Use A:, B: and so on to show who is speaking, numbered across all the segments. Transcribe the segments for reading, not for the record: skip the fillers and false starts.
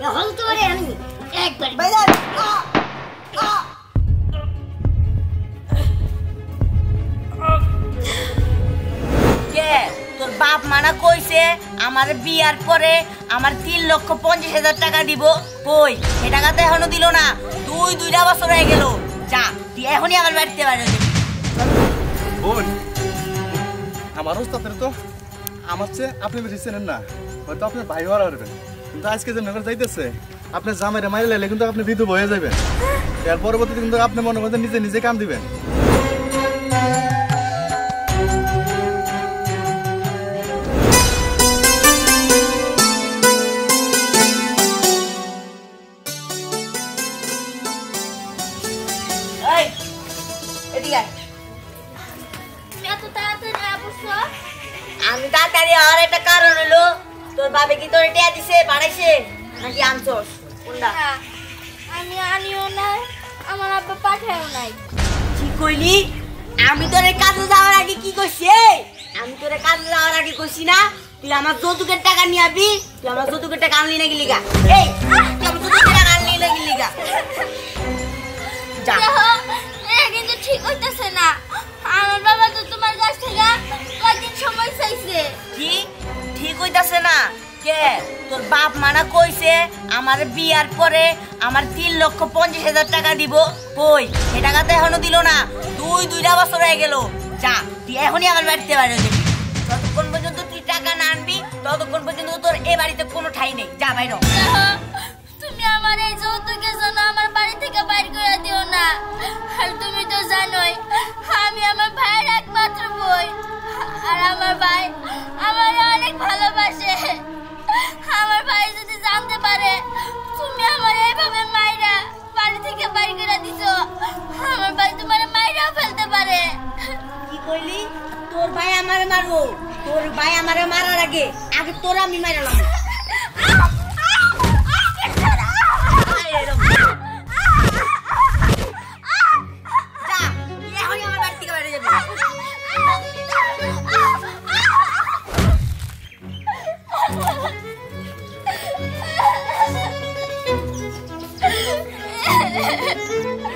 A: এখন তোরে আমি একবার
B: বাইরে
C: কে তোর বাপ মানা কইছে আমার বিয়ার পরে আমার 3,50,000 টাকা দিব কই এ টাকা তো এখনো দিল না দুইটা বছর হয়ে গেল যা তুই এখনই আমার বাড়িতে বাইরে যাবি
D: বোন আমার ওস্তাদের তো আমার চেয়ে আপনি বেশি চেনেন না হয়তো আপনার ভাই হওয়ার পারবেন কিন্তু আজকে যে নগর যাইতেছে আপনার জামাইরে মারি লাইলে কিন্তু আপনি বিধু হয়ে যাবেন এর পরবর্তীতে কিন্তু আপনি মনে করছেন নিজে নিজে কাম দিবেন
C: আমি তাড়াতাড়ি আর একটা কারণ হলো তোর বাবে কি তোর টিয়া দিছে বাড়াইছে নাকি আনছস কোনটা
A: আমি আনিও না আমার আব্বা পাঠায়ও নাই
C: কি কইলি আমি তোর কাজে যাওয়ার আগে কি কইছি আমি তোর কাজে যাওয়ার আগে কইছি না তুই আমার যৌতুকের টাকা নিয়ে আবি তুই আমার যৌতুকের টাকা আনলি না গেলি গা এই তুই আমার যৌতুকের টাকা আনলি না গেলি গা যা
A: কিন্তু ঠিক হইতেছে না আমার বাবা তো তোমার কাছ থেকে কয়দিন সময় চাইছে
C: কি ঠিক হইতাছে না কে তোর বাপ মানা কইছে আমার বিয়ার পরে আমার 3,50,000 টাকা দিব কই এ টাকা তো এখনো দিল না দুইটা বছর হয়ে গেল যা তুই এখনই আমার বাড়িতে বাইরে যাবি যতক্ষণ পর্যন্ত তুই টাকা না আনবি ততক্ষণ পর্যন্ত তোর এ বাড়িতে কোনো ঠাই নেই যা বাইরে
A: তুমি আমার এই যৌতুকের জন্য আমার বাড়ি থেকে বাইর করে দিও না আর তুমি তো জানোই আমি আমার ভাইয়ের একমাত্র বোন আর আমার ভাই আমার অনেক ভালোবাসে আমার ভাই যদি জানতে পারে তুমি আমার এইভাবে মাইরা বাড়ি থেকে বাইর করে দিছো আমার ভাই তোমার মাইরাও ফেলতে পারে
C: কি কইলি তোর ভাই আমারে মারবো তোর ভাই আমারে মারার আগে তোর আমি মারালাম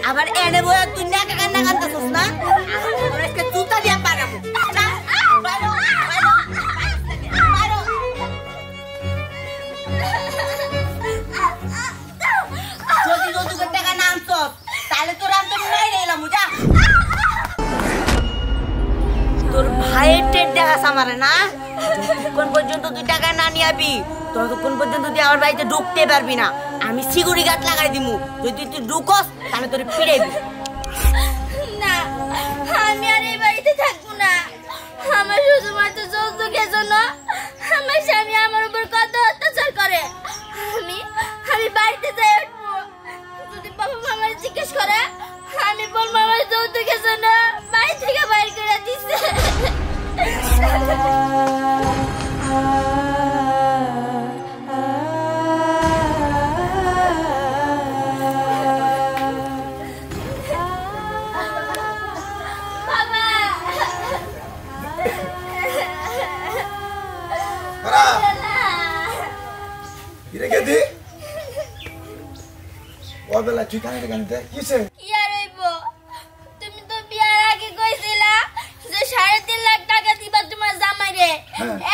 C: আবার এনে বয়া তুই না কান্না কান্দাছস না তোর আজকে জুতা দিয়া পাগাবো যদি যৌতুকের টাকা না আনছস তাহলে তোর আমি তো মাইরে এলাম যা তোর ভাইয়ের টেট দেখাস আমারে না কোন পর্যন্ত তুই টাকা না নিয়ে আবি ততক্ষণ পর্যন্ত তুই আমার বাড়িতে ঢুকতে পারবি না আমি সিকিউরিটি গার্ড লাগাই দিমু যদি তুই ঢুকস তাহলে তোর পিড়াইবি
A: না আমি আর এই বাড়িতে থাকবো না আমার শুধুমাত্র যৌতুকের জন্য আমার স্বামী আমার উপর কত অত্যাচার করে আমি বাড়িতে যাই উঠবো যদি বাবা মামা জিজ্ঞেস করে আমি বলবো আমার যৌতুকের জন্য বাড়ি থেকে বাইর করে দিচ্ছে
E: ওবেলা তুই কানে কানে কিছে
A: কি আর হইব তুমি তো বিয়ার আগে কইছিলা যে 3.5 লাখ টাকা দিবা তোমার জামাইরে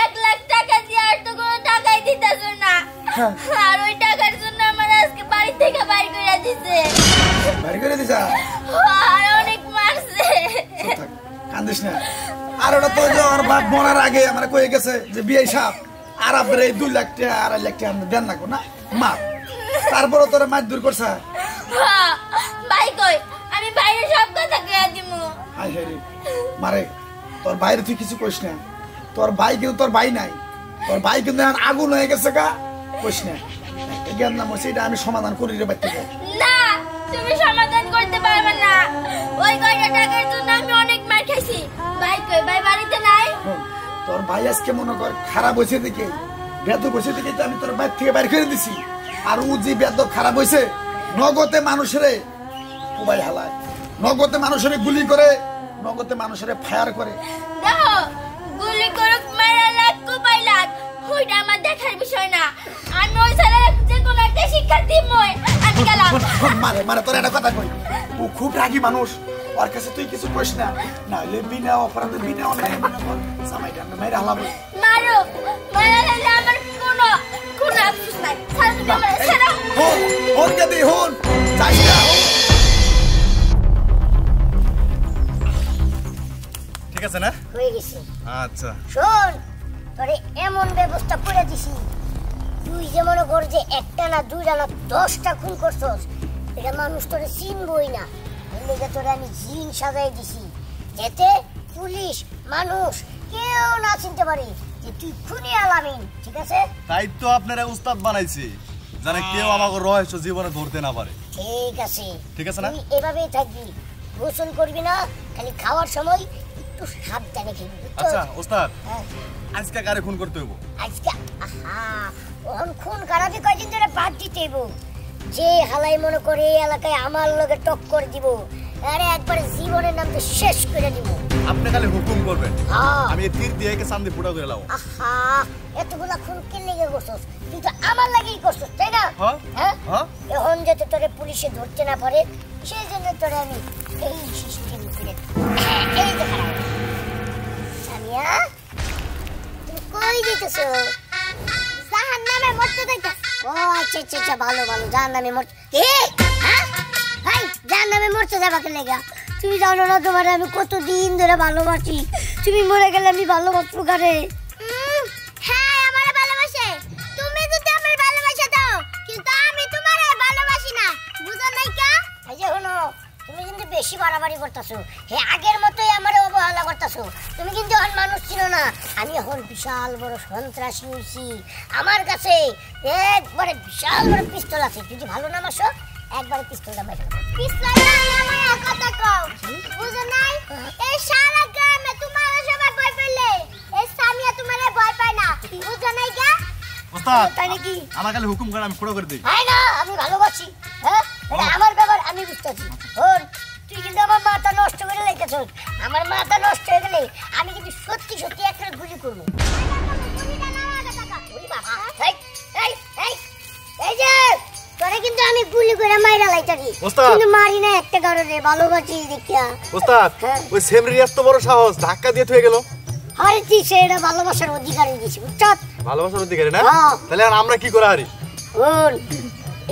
A: 1 লাখ টাকা দিয়ে আর তো কোনো টাকাই দিতাছো না আর ওই টাকার জন্য আমার আজকে বাড়ি থেকে বাইর করে দিছে
E: বাইর করে দিছা
A: আর অনেক মারছে
E: কান্দিস না আর ওটা তো যে ওর বাপ মরার আগে আমরা কই গেছে যে বিয়ে সাপ আর আপনার এই 2 লাখ টাকা আর 1 লাখ টাকা আমরা দেন না কোনা মা তারপর তোরা মাছ দূর করছা
A: ভাই কই আমি বাইরে সব কথা কইয়া দিমু
E: হাই হাই রে মারে তোর বাইরে তুই কিছু কইস না তোর ভাই কিন্তু তোর ভাই নাই তোর ভাই কিন্তু আগুন হয়ে গেছে গা কইস না এগেন না মসিটা আমি সমাধান করি রে বাইতে
A: না তুমি সমাধান করতে পারবে না ওই কয়টা টাকার জন্য আমি অনেক মার খাইছি ভাই কই ভাই বাড়িতে নাই
E: তোর ভাই আজকে মনে কর খারাপ হইছে দেখে বেদ বসে দেখে আমি তোর বাইর থেকে বাইর করে দিছি আর ও যে বেদ খারাপ হইছে নগদে মানুষরে কোবাই হালায় নগদে মানুষরে গুলি করে নগদে মানুষরে ফায়ার করে
A: দেখো গুলি করে মারা লাখ কোবাই লাখ ওইটা আমার দেখার বিষয় না আমি ওই ছেলে যে কোন একটা
E: মারে মারে তোর একটা কথা কই ও খুব রাগী মানুষ ওর কাছে তুই কিছু কইস না নাইলে বিনা অপরাধে বিনা অন্যায় মনে কর জামাইটা আমি মাইরা হালাবো
A: মারো মারা গেলে আমার কোনো আফসোস নাই ছাড় তুমি আমার ছাড়ো
E: হন গদি হন যাই না
D: ঠিক আছে না
B: হয়ে গেছে
D: আচ্ছা
B: শোন তোরে এমন ব্যবস্থা করে দিছি তুই যে মনে কর যে একটা না দুইটা না 10টা খুন করছস এটা মানুষ তোরে চিনবই না এদিকে তোরে আমি জিন সাজাই দিছি যাতে পুলিশ মানুষ কেউ না চিনতে পারে যে তুই খুনি আলামিন ঠিক আছে
D: তাই তো আপনারা উস্তাদ বানাইছি যারা কেউ আমাকে রহস্য জীবনে ধরতে না পারে
B: ঠিক আছে
D: ঠিক আছে না
B: তুই এভাবেই থাকবি গোসল করবি না খালি খাওয়ার সময় একটু সাবধানে খেবি
D: আচ্ছা উস্তাদ
B: হ্যাঁ
D: আজকে কারে খুন করতে হইব
B: আজকে আহা ওহন খুন খারাপি কয়দিন ধরে বাদ দিতে হইব যে হালাই মনে করে এই এলাকায় আমার লগে টক্কর দিব আরে একবার জীবনের নাম তো শেষ করে দিব
D: আপনি খালি হুকুম করবেন
B: হ্যাঁ
D: আমি এই তীর দিয়ে একে সামনে ফুটা করে লাও
B: আহা এতগুলা খুন কে লেগে করছস তুই তো আমার লাগেই করছস তাই না
D: হ্যাঁ
B: হ্যাঁ
D: হ্যাঁ
B: এখন যাতে তোরে পুলিশে ধরতে না পারে সেই জন্য তোরে আমি এই সিস্টেম করে এই দেখা সামিয়া তুমি কই দিতেছো জাহান্নামে মরতে যাইতাছ ও আচ্ছা আচ্ছা আচ্ছা ভালো ভালো জাহান্নামে মরতে কি হ্যাঁ ভাই জাহান্নামে মরতে যাবা কেন লাগা তুমি জানো না তোমার আমি কতদিন ধরে ভালোবাসি তুমি মরে গেলে আমি ভালোবাসবো কারে
A: হ্যাঁ আমার ভালোবাসে তুমি যদি আমার ভালোবাসা দাও কিন্তু আমি তোমারে ভালোবাসি না বুঝো নাই কা
B: এই যে হলো তুমি কিন্তু বেশি বাড়াবাড়ি করতেছো হে আগের মতোই আমারে অবহেলা করতেছো তুমি কিন্তু এখন মানুষ ছিল না আমি এখন বিশাল বড় সন্ত্রাসী হইছি আমার কাছে একবারে বিশাল বড় পিস্তল আছে যদি ভালো না মাসো একবারে পিস্তলটা মেরে
A: পিছলা আমার কথা কও বুঝো নাই এই সারা গ্রামে তোমার সবাই ভয় পেলে এই সামিয়া তোমারে ভয় পায় না বুঝো নাই কা
D: উস্তাদ
B: তাই নাকি
D: আমার খালি হুকুম করে আমি ফুটা করে দিই
B: হয় না আমি ভালোবাসি হ্যাঁ এটা আমার ব্যাপার আমি বুঝতেছি ওর তুই কিন্তু আমার মাথা নষ্ট করে রেখেছ আমার মাথা নষ্ট হয়ে গেলে আমি কিন্তু সত্যি সত্যি একটা গুলি করবো ওই বাবা, এই, এই, এই, এই যে, তোরে কিন্তু আমি গুলি করে মাইরা লাইতারি
D: ওস্তাদ।
B: কিন্তু মারি না একটা কারণে ভালোবাসি দেখিয়া
D: উস্তাদ
B: হ্যাঁ।
D: ওই সেমরি এত বড় সাহস ধাক্কা দিয়ে থয়ে গেল
B: আরে তুই সেটা ভালোবাসার অধিকারী দিছি বুঝছত
D: ভালোবাসার অধিকারী না
B: হ্যাঁ।
D: তাহলে আর আমরা কি করে হারি
B: শোন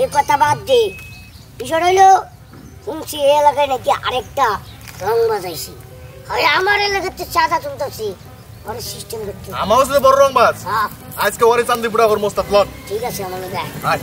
B: এই কথা বাদ দে বিষয় হইলো শুনছি এই এলাকায় নাকি আরেকটা রং বাজাইছি হয় আমার এলাকাতে চাঁদা তুলতেছি ওর সিস্টেম করতে হবে।
D: আমার সাথে বড় রংবাজ
B: হ্যাঁ
D: আজকে ওরে চান্দি ফুটা কর মোস্তাক লন
B: ঠিক আছে আমার লোক
D: আয়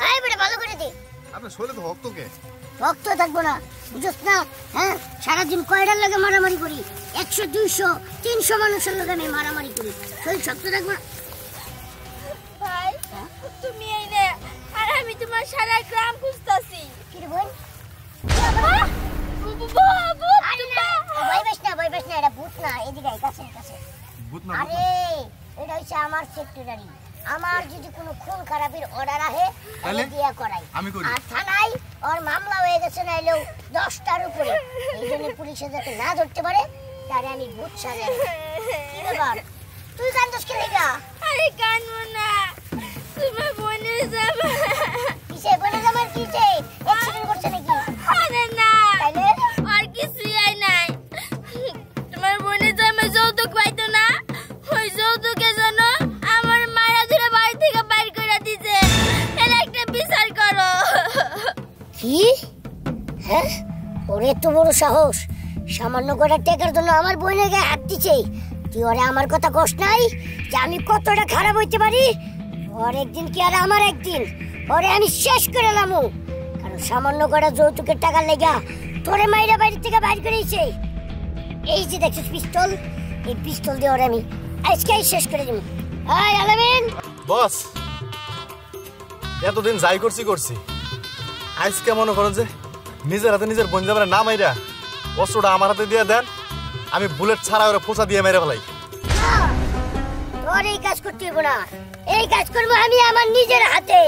B: আয় বড় ভালো করে দে
D: আপনার শরীরে তো ভক্ত কে
B: ভক্ত থাকবো না বুঝছ না হ্যাঁ সারাদিন কয়টার লাগে মারামারি করি 100 200 300 মানুষের লগে আমি মারামারি করি শরীর শক্ত থাকবো না
A: ভাই তুমি এই নে আর আমি তোমার সারা গ্রাম খুঁজতাছি
B: কি রে বোন ভয় পাস না এটা ভূত না এদিকে আয়, কাছে কাছে
D: ভূত না
B: আরে এটা হচ্ছে আমার সেক্রেটারি আমার যদি কোনো খুন খারাপের অর্ডার আহে তাহলে
D: তাহলে?
B: দিয়া করাই
D: আমি করি।
B: আর থানায় ওর মামলা হয়ে গেছে নাইলেও 10টার উপরে এই জন্য পুলিশে যাতে না ধরতে পারে তারে আমি ভূত সাজাই কি ব্যাপার তুই কান্দস কে লেগা
A: আরে কানবো না তোমার বোনের যাবে
B: কিসে বলে আমার কিসে অ্যাক্সিডেন্ট করছে নাকি
A: আরে না
B: তাইলে
A: আর কিছুই আই নাই তোমার বোনের জামে যৌতুক পাইতো না ওই যৌতুকের জন্য আমার মায়েরা ধরে বাড়ি থেকে বাইর করে দিছে এর একটা বিচার করো
B: কি হ্যাঁ ওরে তো বড় সাহস সামান্য করে টেকার জন্য আমার বোনের গায়ে হাত দিছে তুই ওরে আমার কথা কষ্ট নাই যে আমি কতটা খারাপ হইতে পারি ওর একদিন কি আর আমার একদিন ওরে আমি শেষ করে লামু কারণ সামান্য করে যৌতুকের টাকা লেগা তোরে মাইরা বাড়ি থেকে বাইর করেছে এই যে দেখছিস পিস্তল এই পিস্তল দিয়ে ওরে আমি আজকেই শেষ করে দিব এই আলামিন
D: বস এতদিন যাই করছি আজকে মনে করেন যে নিজের হাতে নিজের বোন যাবার না মাইরা অস্ত্রটা আমার হাতে দিয়ে দেন আমি বুলেট ছাড়া ওরা ফোসা দিয়ে মেরে ফেলাই
B: তোর এই কাজ করতে হইব না, এই কাজ করবো আমি আমার নিজের হাতে।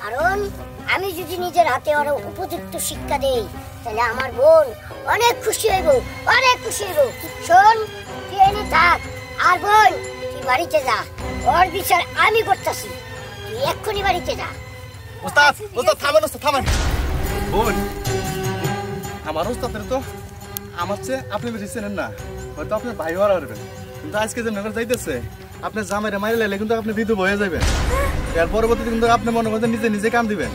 B: কারণ আমি যদি নিজের হাতে ওর উপযুক্ত শিক্ষা দেই তাহলে আমার বোন অনেক খুশি হইব, অনেক খুশি হইব। শোন, তুই এনে থাক, আর বোন তুই বাড়িতে যা, ওর বিচার আমি করতেছি, তুই এক্ষুনি বাড়িতে যা।
D: ওস্তাদ ওস্তাদ থামেন, ওস্তাদ থামেন। বোন, আমার ওস্তাদের তো আমার চেয়ে আপনি বেশি চেনেন না, হয়তো আপনার ভাই হওয়ার পারবেন, কিন্তু আজকে যে নগর যাইতেছে আপনার জামাইরে মাইরে লাইলে কিন্তু আপনি বিধু হয়ে যাবেন। এর পরবর্তীতে কিন্তু আপনি মনে করতে নিজে নিজে কাম দিবেন।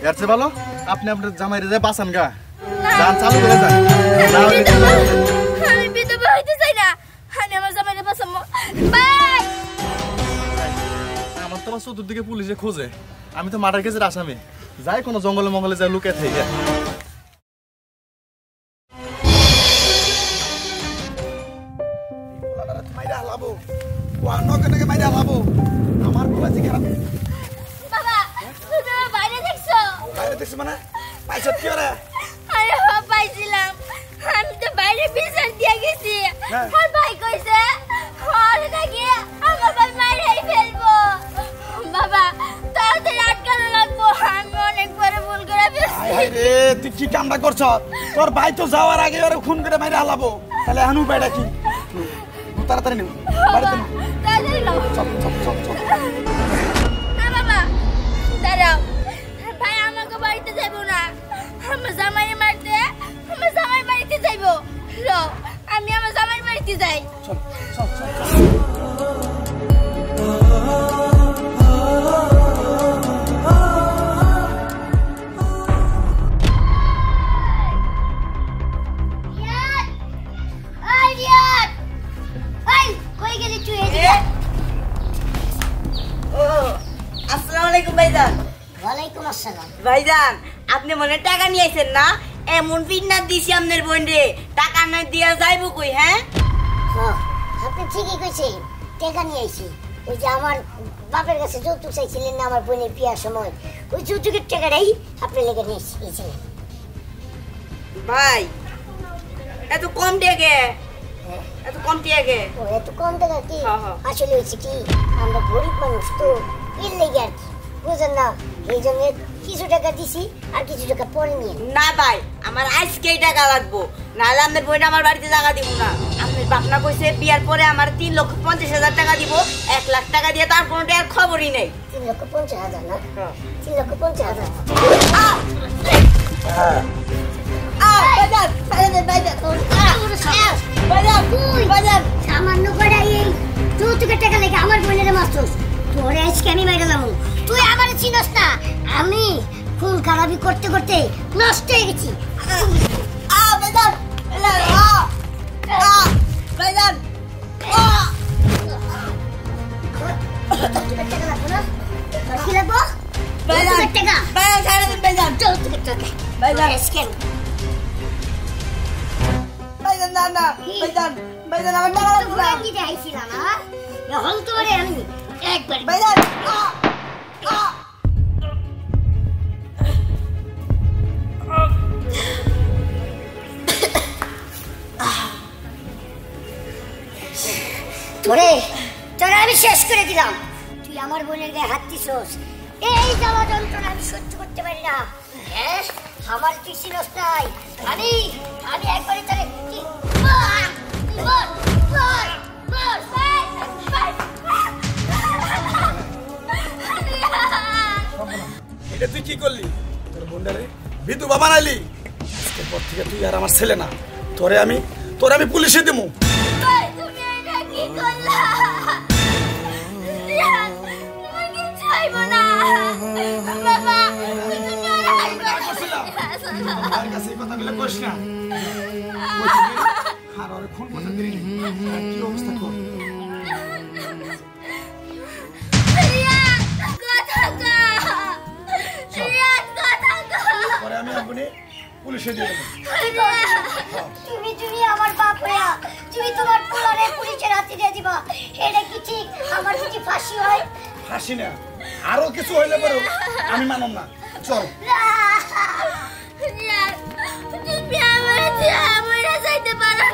D: এর চেয়ে ভালো আপনি আপনার জামাইরে যে বাঁচান গা, যান চালু করে যান।
A: আমি বিধবা হইতে চাই না, আমি আমার জামাইরে বাঁচাবো। বাই।
D: আমার তো চতুর্দিকে পুলিশে খোঁজে, আমি তো মার্ডার কেসের আসামি, যাই কোনো জঙ্গলে মঙ্গলে যাই লুকে থেকে।
E: আমার বলাছি খারাপ
A: বাবা, তুমি আমার বাইরে দেখছো?
E: বাইরে দেখছি মানে পাইছত কি ওরা?
A: আরে বাবা, পাইছিলাম, আমি তো বাইরে বিচার দিয়ে গেছি। আর ভাই কইছে আর নাকি আমার ভাই মাইরাই ফেলবো। বাবা, তাড়াতাড়ি আটকানো লাগবো, আমি অনেক বড় ভুল করে ফেলছি।
E: রে তুই কি কামটা করছ? তোর ভাই তো যাওয়ার আগে ওরে খুন করে মাইরে হালাবো, তাহলে হানু বাইটা কি? তাড়াতাড়ি নিও বাড়িতে নিও।
A: তাড়াতাড়ি নাও।
E: চল চল চল চল।
A: না বাবা, দাঁড়াও, ভাই আমাকে বাড়িতে যাইবো না, আমার জামাই মারতে আমার জামাই বাড়িতে যাইবো। লো, আমি আমার জামাই বাড়িতে যাই।
E: চল চল চল চল।
C: আসসালামু আলাইকুম ভাইজান।
B: ওয়ালাইকুম আসসালাম।
C: ভাইজান, আপনি মনে টাকা নিয়ে আইছেন না? এমন ফিটনা দিছি আপনার বোন রে, টাকা না দিয়া যাইবো কই? হ্যাঁ,
B: আপনি ঠিকই কইছেন, টাকা নিয়ে আইছি। ওই যে আমার বাপের কাছে যৌতুক চাইছিলেন না আমার বোনের বিয়ার সময়, ওই যৌতুকের টাকাটাই আপনি লেগে নিয়ে এসেছিলেন।
C: ভাই এত কম টাকা, এত কম টাকা?
B: ও এত কম টাকা কি?
C: হ্যাঁ।
B: আসলে হয়েছে কি, আমরা গরিব মানুষ তো, এর লেগে আর কি, বুঝেন না, এই জন্য কিছু টাকা দিছি আর কিছু টাকা পরে নিয়ে।
C: না ভাই, আমার আজকেই টাকা লাগবো, নাহলে আপনার বোন আমার বাড়িতে টাকা দিব না। আপনার বাপনা কইছে বিয়ার পরে আমার 3,50,000 টাকা দিব, 1 লাখ টাকা দিয়ে তার কোনো টাকার খবরই নেই।
B: 3,50,000 না? 3,50,000। সামান্য করে এই যৌতুকের টাকা লেগে আমার বোনের মারছস, তোরে আজকে আমি মাইরা যাবো। তুই আমার চিনস না, আমি খুন খারাপি করতে করতে নষ্ট হয়ে গেছি। টাকা লাগবো না? তোর কি লাগবো? যৌতুকের টাকা। যৌতুকের টাকা। আজকে তোরে আমি শেষ করে দিলাম। তুই আমার বোনের গায়ে হাত দিছস, এই জ্বালা যন্ত্রণা আমি সহ্য করতে পারি না। হ্যাঁ, আমার তুই চিনস নাই, আমি একবারই তারে
E: এটা তুই কি করলি? তোর বোনটারে বিধবা বানাইলি। আজকের পর থেকে তুই আর আমার ছেলে না, তোরে আমি পুলিশে দেবো।
A: তুমি এটা কি করলা? তোমার কি চাইব না বাবা? তুমি
E: আমার কাছে এই কথাগুলো কইস না। আর ওরে খুন করতে দিলি, আর কি অবস্থা কর। পরে আমি আপনি পুলিশে দিয়ে দেবো।
B: তুমি আমার বাপ হইয়া তুমি তোমার পোলারে পুলিশের হাতে দিয়ে দিবা, এটা কি ঠিক? আমার যদি ফাঁসি হয়?
E: ফাঁসি না, আরো কিছু হইলে পারো, আমি মানব না। চল।
A: তুমি আমার যাইতে পারো